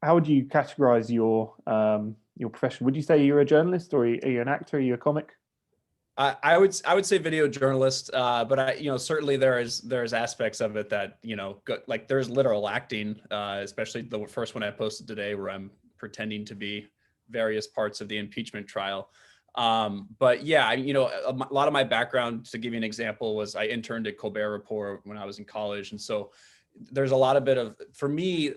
how would you categorize your profession? Would you say you're a journalist, or are you an actor? Are you a comic? I would say video journalist, but certainly there's aspects of it that like there's literal acting, especially the first one I posted today where I'm pretending to be various parts of the impeachment trial. But yeah, a lot of my background, to give you an example, was I interned at Colbert Report when I was in college, and so there's a lot of bit of, for me,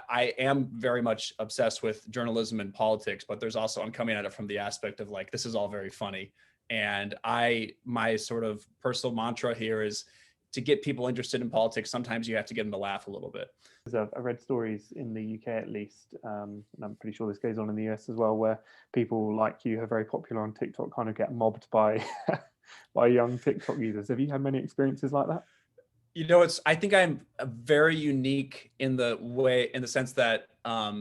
I am very much obsessed with journalism and politics, but there's also, I'm coming at it from the aspect of like, this is all very funny. And my sort of personal mantra here is to get people interested in politics. Sometimes you have to get them to laugh a little bit. I read stories in the UK at least, and I'm pretty sure this goes on in the US as well, where people like you who are very popular on TikTok kind of get mobbed by by young TikTok users. Have you had many experiences like that? I think I'm very unique in the sense that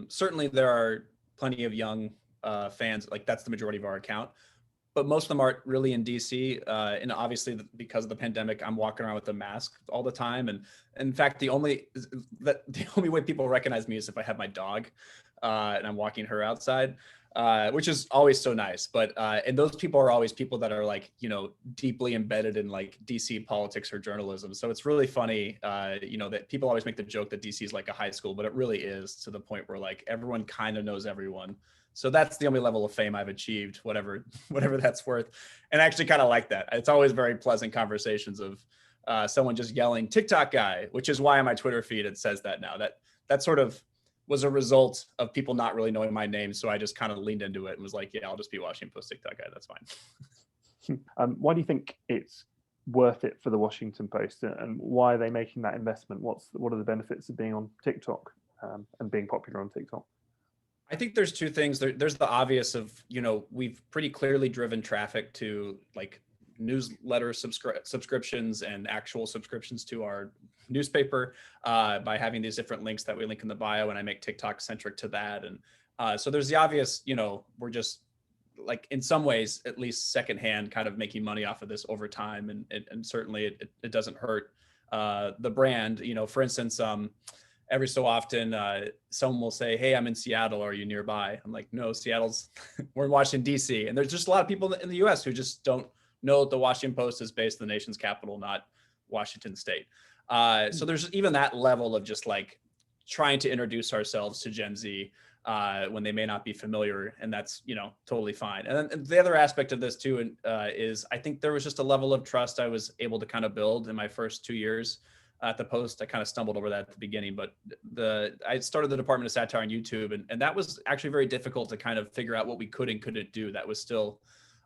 certainly there are plenty of young fans, like that's the majority of our account, but most of them aren't really in DC. And obviously because of the pandemic, I'm walking around with a mask all the time. And in fact, the only way people recognize me is if I have my dog and I'm walking her outside. Which is always so nice. But and those people are always people that are like, deeply embedded in like DC politics or journalism. So it's really funny, that people always make the joke that DC is like a high school, but it really is, to the point where like everyone kind of knows everyone. So that's the only level of fame I've achieved, whatever that's worth. And I actually kind of like that. It's always very pleasant conversations of someone just yelling TikTok guy, which is why on my Twitter feed it says that now. That sort of was a result of people not really knowing my name. So I just kind of leaned into it and was like, yeah, I'll just be Washington Post TikTok guy. That's fine. Why do you think it's worth it for the Washington Post, and why are they making that investment? What are the benefits of being on TikTok and being popular on TikTok? I think there's two things. There's the obvious of, we've pretty clearly driven traffic to like newsletter subscriptions and actual subscriptions to our newspaper by having these different links that we link in the bio, and I make TikTok centric to that. And so there's the obvious, we're just like in some ways at least secondhand kind of making money off of this over time, and certainly it doesn't hurt the brand. For instance, every so often someone will say, hey, I'm in Seattle, are you nearby? I'm like, no, Seattle's we're in Washington DC. And there's just a lot of people in the US who just don't know that the Washington Post is based in the nation's capital, not Washington State. So there's even that level of just like trying to introduce ourselves to Gen Z when they may not be familiar, and that's totally fine. And then the other aspect of this too is I think there was just a level of trust I was able to kind of build in my first 2 years at the Post. I kind of stumbled over that at the beginning, but I started the Department of Satire on YouTube, and that was actually very difficult to kind of figure out what we could and couldn't do. That was still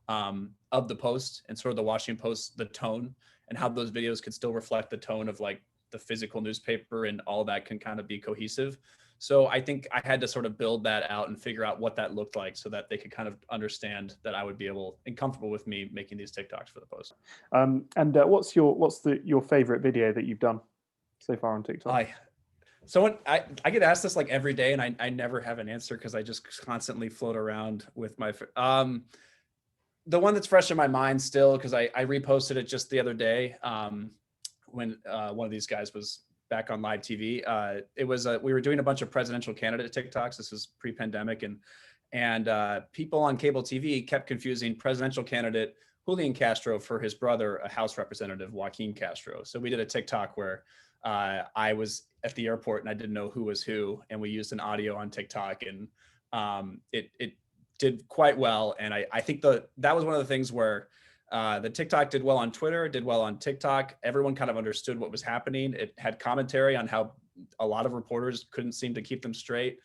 of the Post and sort of the Washington Post, the tone, and how those videos could still reflect the tone of like the physical newspaper, and all that can kind of be cohesive. So I think I had to sort of build that out and figure out what that looked like so that they could kind of understand that I would be able and comfortable with me making these TikToks for the Post. What's your favorite video that you've done so far on TikTok? I get asked this like every day, and I never have an answer because I just constantly float around with my the one that's fresh in my mind still, because I reposted it just the other day when one of these guys was back on live TV. It was we were doing a bunch of presidential candidate TikToks. This was pre-pandemic, and people on cable TV kept confusing presidential candidate Julian Castro for his brother, a House representative, Joaquin Castro. So we did a TikTok where I was at the airport and I didn't know who was who, and we used an audio on TikTok, and it did quite well. And I think that was one of the things where the TikTok did well on Twitter, did well on TikTok. Everyone kind of understood what was happening. It had commentary on how a lot of reporters couldn't seem to keep them straight.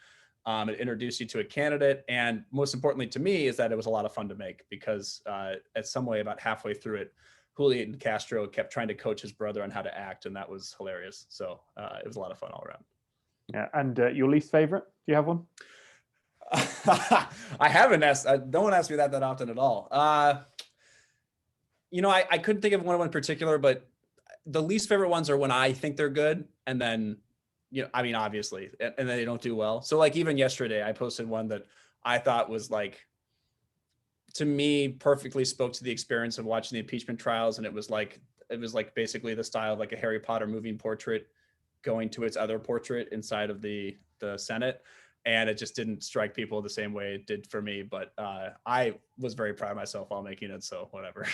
It introduced you to a candidate. And most importantly to me is that it was a lot of fun to make, because at some way about halfway through it, Julian Castro kept trying to coach his brother on how to act, and that was hilarious. So it was a lot of fun all around. Yeah. And your least favorite? Do you have one? I haven't asked. No one asks me that often at all. I couldn't think of one in particular, but the least favorite ones are when I think they're good, and then, obviously, and then they don't do well. So like even yesterday, I posted one that I thought was like, to me, perfectly spoke to the experience of watching the impeachment trials, and it was like basically the style of like a Harry Potter moving portrait going to its other portrait inside of the Senate. and it just didn't strike people the same way it did for me. But I was very proud of myself while making it, so whatever.